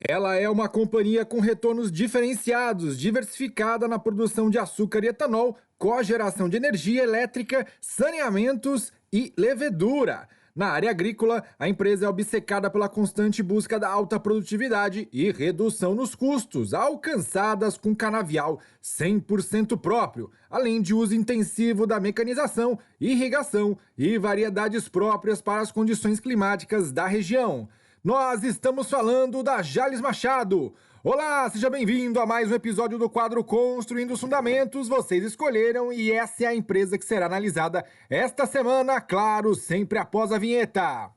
Ela é uma companhia com retornos diferenciados, diversificada na produção de açúcar e etanol, cogeração de energia elétrica, saneamentos e levedura. Na área agrícola, a empresa é obcecada pela constante busca da alta produtividade e redução nos custos, alcançadas com canavial 100% próprio, além de uso intensivo da mecanização, irrigação e variedades próprias para as condições climáticas da região. Nós estamos falando da Jalles Machado. Olá, seja bem-vindo a mais um episódio do quadro Construindo os Fundamentos. Vocês escolheram e essa é a empresa que será analisada esta semana, claro, sempre após a vinheta.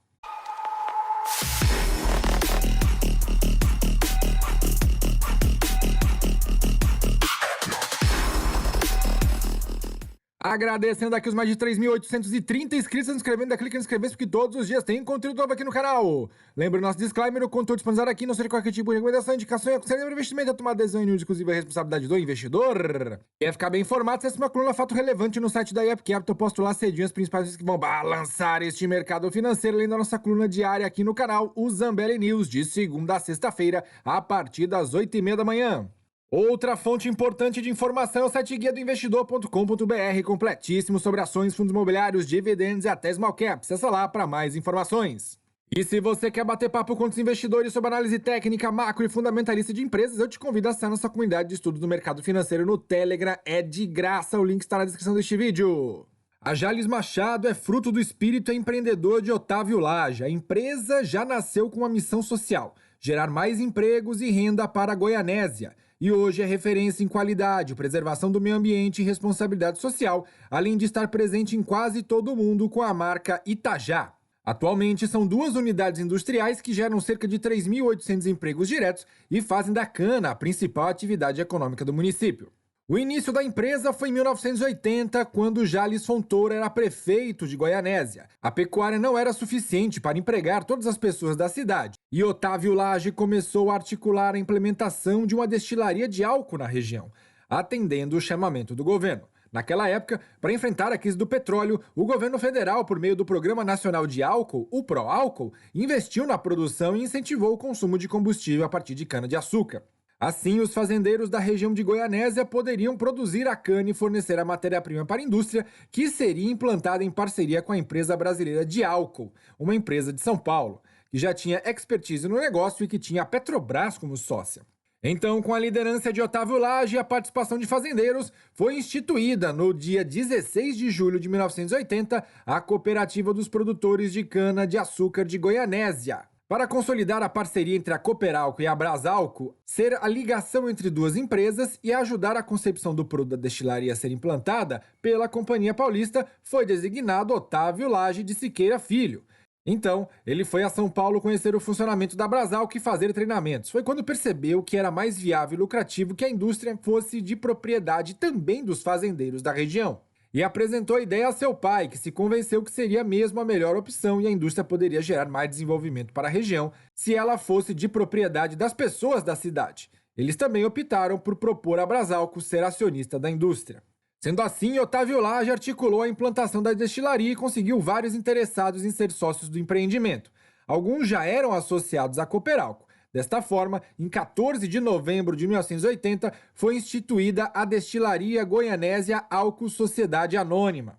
Agradecendo aqui os mais de 3.830 inscritos, se inscrevendo, clique em inscrever-se, porque todos os dias tem conteúdo novo aqui no canal. Lembra o nosso disclaimer, o conteúdo disponibilizado aqui não será qualquer tipo de recomendação, indicação e aconselhamento de investimento, a tomar decisão e exclusiva a responsabilidade do investidor. Quer ficar bem informado, acesse uma coluna Fato Relevante no site da IEP Capital, eu posto lá cedinho as principais coisas que vão balançar este mercado financeiro, além da nossa coluna diária aqui no canal, o Zambelli News, de segunda a sexta-feira, a partir das 8h30 da manhã. Outra fonte importante de informação é o site guia do investidor.com.br, completíssimo sobre ações, fundos imobiliários, dividendos e até small cap. Acessa lá para mais informações. E se você quer bater papo com os investidores sobre análise técnica, macro e fundamentalista de empresas, eu te convido a acessar nossa comunidade de estudos do mercado financeiro no Telegram. É de graça, o link está na descrição deste vídeo. A Jalles Machado é fruto do espírito empreendedor de Otávio Lage. A empresa já nasceu com uma missão social: gerar mais empregos e renda para a Goianésia. E hoje é referência em qualidade, preservação do meio ambiente e responsabilidade social, além de estar presente em quase todo o mundo com a marca Itajá. Atualmente são 2 unidades industriais que geram cerca de 3.800 empregos diretos e fazem da cana a principal atividade econômica do município. O início da empresa foi em 1980, quando Jalles Fontoura era prefeito de Goianésia. A pecuária não era suficiente para empregar todas as pessoas da cidade, e Otávio Lage começou a articular a implementação de uma destilaria de álcool na região, atendendo o chamamento do governo. Naquela época, para enfrentar a crise do petróleo, o governo federal, por meio do Programa Nacional de Álcool, o PROÁlcool, investiu na produção e incentivou o consumo de combustível a partir de cana-de-açúcar. Assim, os fazendeiros da região de Goianésia poderiam produzir a cana e fornecer a matéria-prima para a indústria, que seria implantada em parceria com a empresa brasileira de álcool, uma empresa de São Paulo, que já tinha expertise no negócio e que tinha a Petrobras como sócia. Então, com a liderança de Otávio Lage e a participação de fazendeiros, foi instituída, no dia 16 de julho de 1980, a Cooperativa dos Produtores de Cana-de-Açúcar de Goianésia. Para consolidar a parceria entre a Cooperalco e a Abrasalco, ser a ligação entre 2 empresas e ajudar a concepção do produto da destilaria a ser implantada pela Companhia Paulista, foi designado Otávio Lage de Siqueira Filho. Então, ele foi a São Paulo conhecer o funcionamento da Abrasalco e fazer treinamentos. Foi quando percebeu que era mais viável e lucrativo que a indústria fosse de propriedade também dos fazendeiros da região. E apresentou a ideia a seu pai, que se convenceu que seria mesmo a melhor opção e a indústria poderia gerar mais desenvolvimento para a região se ela fosse de propriedade das pessoas da cidade. Eles também optaram por propor a Abrasalco ser acionista da indústria. Sendo assim, Otávio Lage articulou a implantação da destilaria e conseguiu vários interessados em ser sócios do empreendimento. Alguns já eram associados à Cooperalco. Desta forma, em 14 de novembro de 1980, foi instituída a Destilaria Goianésia Álcool Sociedade Anônima.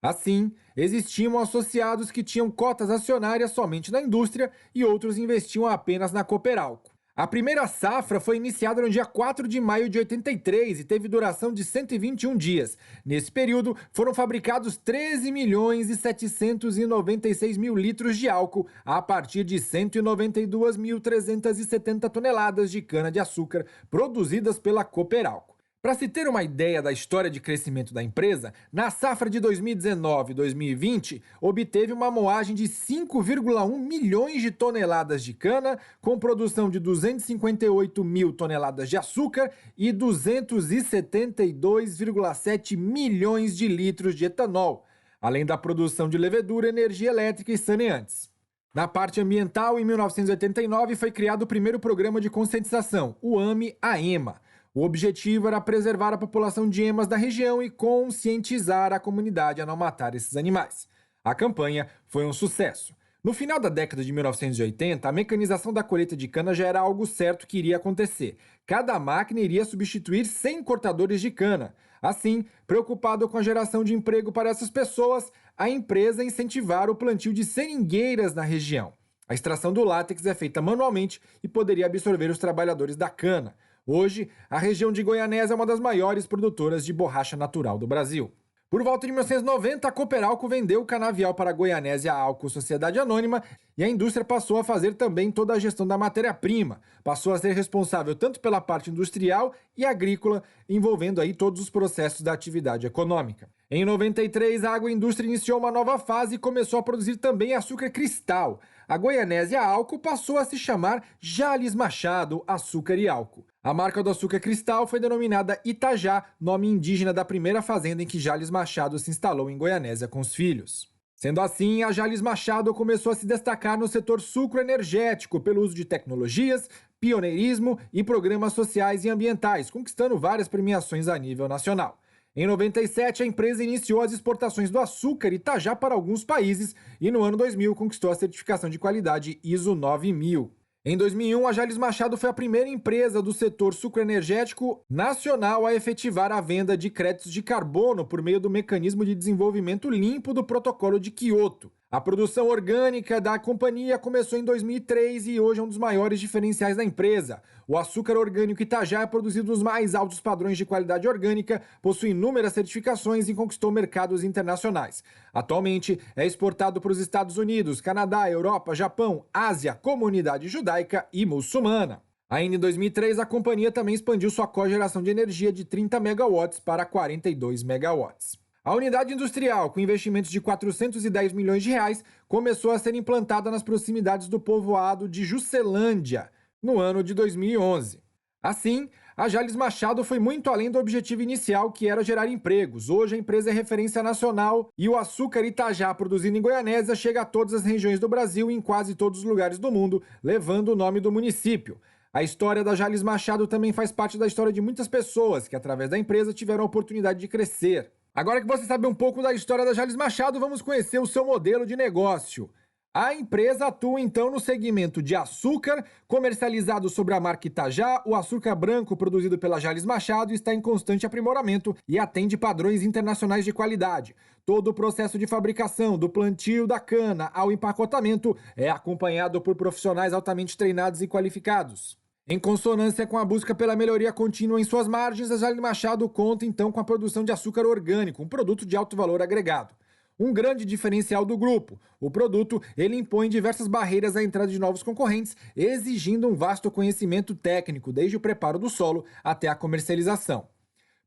Assim, existiam associados que tinham cotas acionárias somente na indústria e outros investiam apenas na Cooperalco. A primeira safra foi iniciada no dia 4 de maio de 83 e teve duração de 121 dias. Nesse período, foram fabricados 13.796.000 litros de álcool a partir de 192.370 toneladas de cana-de-açúcar produzidas pela Cooperalco. Para se ter uma ideia da história de crescimento da empresa, na safra de 2019-2020, obteve uma moagem de 5,1 milhões de toneladas de cana, com produção de 258 mil toneladas de açúcar e 272,7 milhões de litros de etanol, além da produção de levedura, energia elétrica e saneantes. Na parte ambiental, em 1989, foi criado o primeiro programa de conscientização, o AME-AEMA. O objetivo era preservar a população de emas da região e conscientizar a comunidade a não matar esses animais. A campanha foi um sucesso. No final da década de 1980, a mecanização da colheita de cana já era algo certo que iria acontecer. Cada máquina iria substituir 100 cortadores de cana. Assim, preocupado com a geração de emprego para essas pessoas, a empresa incentivara o plantio de seringueiras na região. A extração do látex é feita manualmente e poderia absorver os trabalhadores da cana. Hoje, a região de Goianésia é uma das maiores produtoras de borracha natural do Brasil. Por volta de 1990, a Cooperalco vendeu o canavial para a Goianésia Álcool Sociedade Anônima e a indústria passou a fazer também toda a gestão da matéria-prima. Passou a ser responsável tanto pela parte industrial e agrícola, envolvendo aí todos os processos da atividade econômica. Em 93, a agroindústria iniciou uma nova fase e começou a produzir também açúcar cristal. A Goianésia Álcool passou a se chamar Jalles Machado Açúcar e Álcool. A marca do açúcar cristal foi denominada Itajá, nome indígena da primeira fazenda em que Jalles Machado se instalou em Goianésia com os filhos. Sendo assim, a Jalles Machado começou a se destacar no setor sucroenergético pelo uso de tecnologias, pioneirismo e programas sociais e ambientais, conquistando várias premiações a nível nacional. Em 97, a empresa iniciou as exportações do açúcar Itajá para alguns países e no ano 2000 conquistou a certificação de qualidade ISO 9000. Em 2001, a Jalles Machado foi a primeira empresa do setor sucroenergético nacional a efetivar a venda de créditos de carbono por meio do Mecanismo de Desenvolvimento Limpo do Protocolo de Quioto. A produção orgânica da companhia começou em 2003 e hoje é um dos maiores diferenciais da empresa. O açúcar orgânico Itajá é produzido nos mais altos padrões de qualidade orgânica, possui inúmeras certificações e conquistou mercados internacionais. Atualmente, é exportado para os Estados Unidos, Canadá, Europa, Japão, Ásia, Comunidade Judaica e Muçulmana. Ainda em 2003, a companhia também expandiu sua cogeração de energia de 30 megawatts para 42 megawatts. A unidade industrial, com investimentos de 410 milhões de reais, começou a ser implantada nas proximidades do povoado de Juscelândia, no ano de 2011. Assim, a Jalles Machado foi muito além do objetivo inicial, que era gerar empregos. Hoje a empresa é referência nacional e o açúcar Itajá produzido em Goianésia chega a todas as regiões do Brasil e em quase todos os lugares do mundo, levando o nome do município. A história da Jalles Machado também faz parte da história de muitas pessoas que, através da empresa, tiveram a oportunidade de crescer. Agora que você sabe um pouco da história da Jalles Machado, vamos conhecer o seu modelo de negócio. A empresa atua então no segmento de açúcar, comercializado sob a marca Itajá. O açúcar branco produzido pela Jalles Machado está em constante aprimoramento e atende padrões internacionais de qualidade. Todo o processo de fabricação, do plantio da cana ao empacotamento, é acompanhado por profissionais altamente treinados e qualificados. Em consonância com a busca pela melhoria contínua em suas margens, a Jalles Machado conta então com a produção de açúcar orgânico, um produto de alto valor agregado. Um grande diferencial do grupo. O produto, ele impõe diversas barreiras à entrada de novos concorrentes, exigindo um vasto conhecimento técnico, desde o preparo do solo até a comercialização.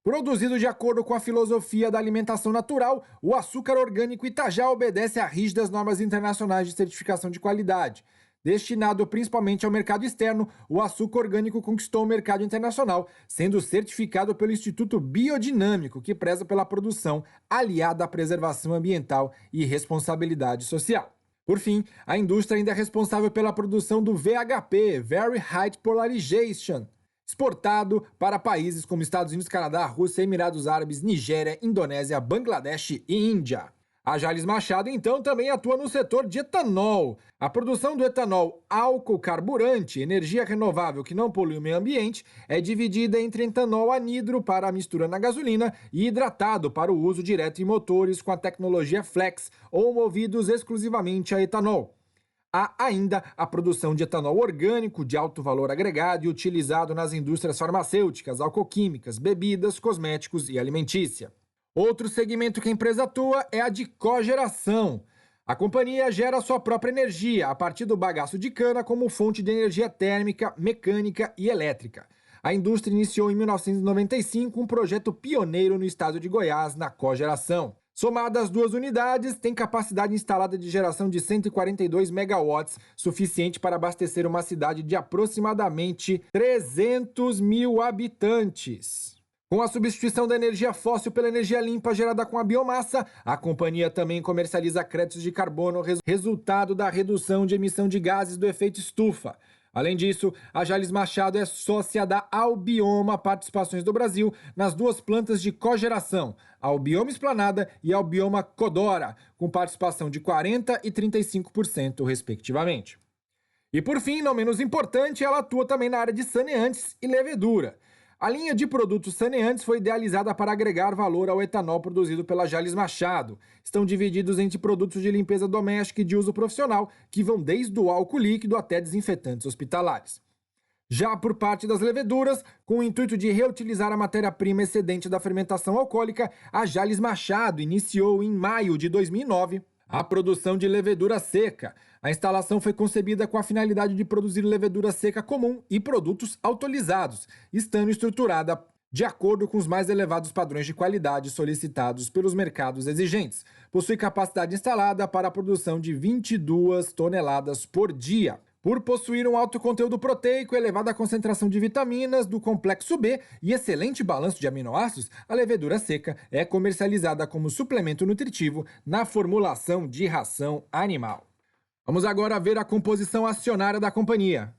Produzido de acordo com a filosofia da alimentação natural, o açúcar orgânico Itajá obedece a rígidas normas internacionais de certificação de qualidade. Destinado principalmente ao mercado externo, o açúcar orgânico conquistou o mercado internacional, sendo certificado pelo Instituto Biodinâmico, que preza pela produção aliada à preservação ambiental e responsabilidade social. Por fim, a indústria ainda é responsável pela produção do VHP, Very High Polarization, exportado para países como Estados Unidos, Canadá, Rússia, Emirados Árabes, Nigéria, Indonésia, Bangladesh e Índia. A Jalles Machado, então, também atua no setor de etanol. A produção do etanol álcool carburante, energia renovável que não polui o meio ambiente, é dividida entre etanol anidro para a mistura na gasolina e hidratado para o uso direto em motores com a tecnologia Flex ou movidos exclusivamente a etanol. Há ainda a produção de etanol orgânico de alto valor agregado e utilizado nas indústrias farmacêuticas, alcoquímicas, bebidas, cosméticos e alimentícia. Outro segmento que a empresa atua é a de cogeração. A companhia gera sua própria energia a partir do bagaço de cana como fonte de energia térmica, mecânica e elétrica. A indústria iniciou em 1995 um projeto pioneiro no estado de Goiás na cogeração. Somadas as duas unidades, tem capacidade instalada de geração de 142 megawatts, suficiente para abastecer uma cidade de aproximadamente 300 mil habitantes. Com a substituição da energia fóssil pela energia limpa gerada com a biomassa, a companhia também comercializa créditos de carbono, resultado da redução de emissão de gases do efeito estufa. Além disso, a Jalles Machado é sócia da Albioma Participações do Brasil nas duas plantas de cogeração, a Albioma Esplanada e a Albioma Codora, com participação de 40% e 35%, respectivamente. E por fim, não menos importante, ela atua também na área de saneantes e levedura. A linha de produtos saneantes foi idealizada para agregar valor ao etanol produzido pela Jalles Machado. Estão divididos entre produtos de limpeza doméstica e de uso profissional, que vão desde o álcool líquido até desinfetantes hospitalares. Já por parte das leveduras, com o intuito de reutilizar a matéria-prima excedente da fermentação alcoólica, a Jalles Machado iniciou em maio de 2009 a produção de levedura seca. A instalação foi concebida com a finalidade de produzir levedura seca comum e produtos autorizados, estando estruturada de acordo com os mais elevados padrões de qualidade solicitados pelos mercados exigentes. Possui capacidade instalada para a produção de 22 toneladas por dia. Por possuir um alto conteúdo proteico, elevada concentração de vitaminas do complexo B e excelente balanço de aminoácidos, a levedura seca é comercializada como suplemento nutritivo na formulação de ração animal. Vamos agora ver a composição acionária da companhia.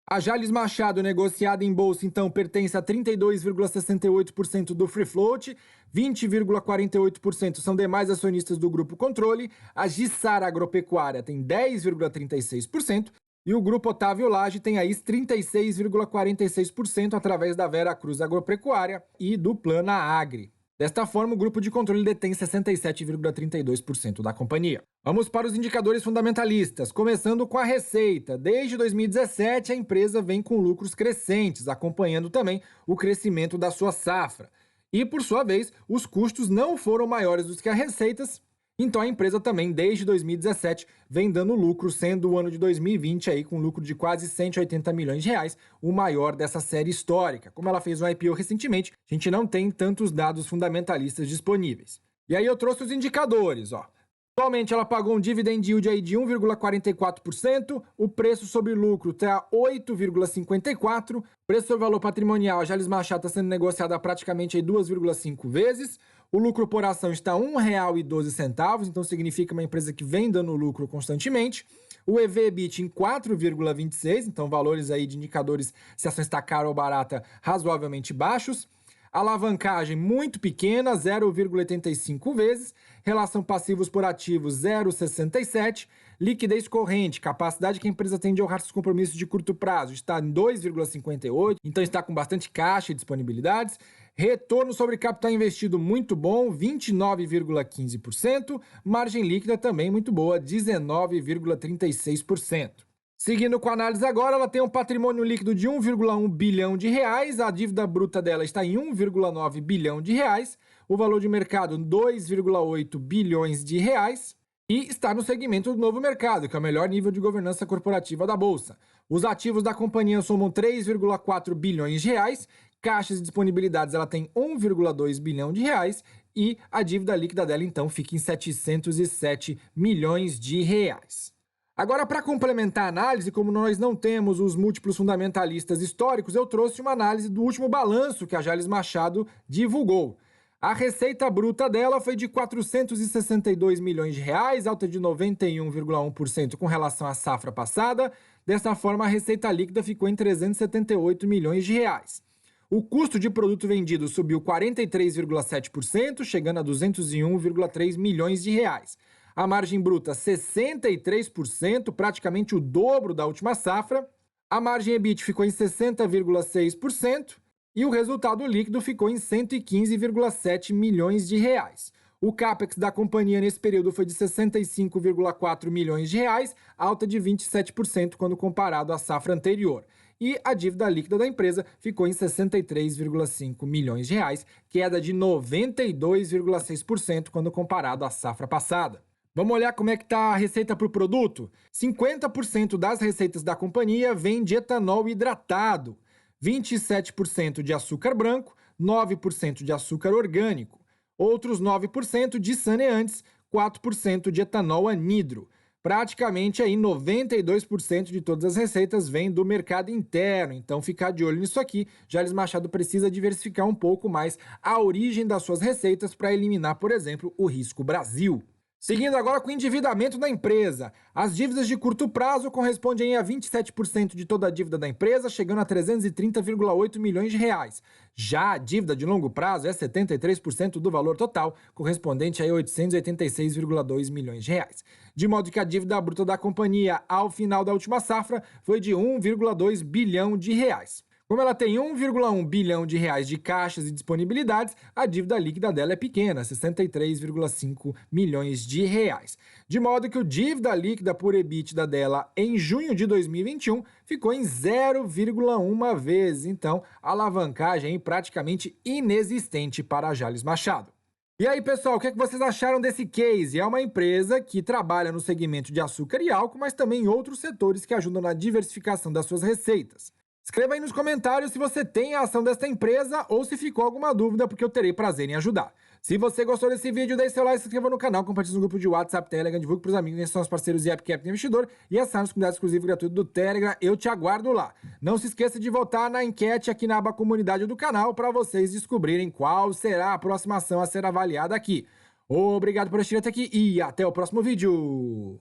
A Jalles Machado, negociada em bolsa, então, pertence a 32,68% do free float, 20,48% são demais acionistas do Grupo Controle, a Gissara Agropecuária tem 10,36%, e o Grupo Otávio Lage tem aí 36,46% através da Vera Cruz Agropecuária e do Plana Agri. Desta forma, o Grupo de Controle detém 67,32% da companhia. Vamos para os indicadores fundamentalistas, começando com a receita. Desde 2017, a empresa vem com lucros crescentes, acompanhando também o crescimento da sua safra. E, por sua vez, os custos não foram maiores do que as receitas. Então a empresa também, desde 2017, vem dando lucro, sendo o ano de 2020 aí com lucro de quase 180 milhões de reais, o maior dessa série histórica. Como ela fez um IPO recentemente, a gente não tem tantos dados fundamentalistas disponíveis. E aí eu trouxe os indicadores, ó. Atualmente ela pagou um dividend yield aí de 1,44%, o preço sobre lucro está 8,54%, o preço sobre valor patrimonial, a Jalles Machado está sendo negociada praticamente aí 2,5 vezes, o lucro por ação está R$ 1,12, então significa uma empresa que vem dando lucro constantemente. O EV/EBIT em 4,26, então valores aí de indicadores se a ação está cara ou barata razoavelmente baixos. Alavancagem muito pequena, 0,85 vezes. Relação passivos por ativos, 0,67. Liquidez corrente, capacidade que a empresa tem de honrar seus compromissos de curto prazo, está em 2,58, então está com bastante caixa e disponibilidades. Retorno sobre capital investido muito bom, 29,15%. Margem líquida também muito boa, 19,36%. Seguindo com a análise agora, ela tem um patrimônio líquido de 1,1 bilhão de reais, a dívida bruta dela está em 1,9 bilhão de reais, o valor de mercado 2,8 bilhões de reais e está no segmento do novo mercado, que é o melhor nível de governança corporativa da bolsa. Os ativos da companhia somam 3,4 bilhões de reais, caixas e disponibilidades ela tem 1,2 bilhão de reais e a dívida líquida dela então fica em 707 milhões de reais. Agora, para complementar a análise, como nós não temos os múltiplos fundamentalistas históricos, eu trouxe uma análise do último balanço que a Jalles Machado divulgou. A receita bruta dela foi de 462 milhões de reais, alta de 91,1% com relação à safra passada. Dessa forma, a receita líquida ficou em 378 milhões de reais. O custo de produto vendido subiu 43,7%, chegando a 201,3 milhões de reais. A margem bruta, 63%, praticamente o dobro da última safra. A margem EBIT ficou em 60,6% e o resultado líquido ficou em 115,7 milhões de reais. O CAPEX da companhia nesse período foi de 65,4 milhões de reais, alta de 27% quando comparado à safra anterior. E a dívida líquida da empresa ficou em 63,5 milhões de reais, queda de 92,6% quando comparado à safra passada. Vamos olhar como é que está a receita por produto? 50% das receitas da companhia vem de etanol hidratado, 27% de açúcar branco, 9% de açúcar orgânico, outros 9% de saneantes, 4% de etanol anidro. Praticamente aí 92% de todas as receitas vêm do mercado interno, então ficar de olho nisso aqui. Jalles Machado precisa diversificar um pouco mais a origem das suas receitas para eliminar, por exemplo, o risco Brasil. Seguindo agora com o endividamento da empresa. As dívidas de curto prazo correspondem a 27% de toda a dívida da empresa, chegando a 330,8 milhões de reais. Já a dívida de longo prazo é 73% do valor total, correspondente a 886,2 milhões de reais. De modo que a dívida bruta da companhia ao final da última safra foi de 1,2 bilhão de reais. Como ela tem 1,1 bilhão de reais de caixas e disponibilidades, a dívida líquida dela é pequena, 63,5 milhões de reais. De modo que o dívida líquida por EBITDA dela em junho de 2021 ficou em 0,1 vezes, então a alavancagem é praticamente inexistente para a Jalles Machado. E aí, pessoal, o que vocês acharam desse case? É uma empresa que trabalha no segmento de açúcar e álcool, mas também em outros setores que ajudam na diversificação das suas receitas. Escreva aí nos comentários se você tem a ação desta empresa ou se ficou alguma dúvida, porque eu terei prazer em ajudar. Se você gostou desse vídeo, deixe seu like, se inscreva no canal, compartilhe no grupo de WhatsApp, Telegram, divulgue pros amigos, esses são os parceiros e AppCap Investidor e assine os comunidades exclusivos gratuitos do Telegram, eu te aguardo lá. Não se esqueça de votar na enquete aqui na aba comunidade do canal para vocês descobrirem qual será a próxima ação a ser avaliada aqui. Obrigado por assistir até aqui e até o próximo vídeo!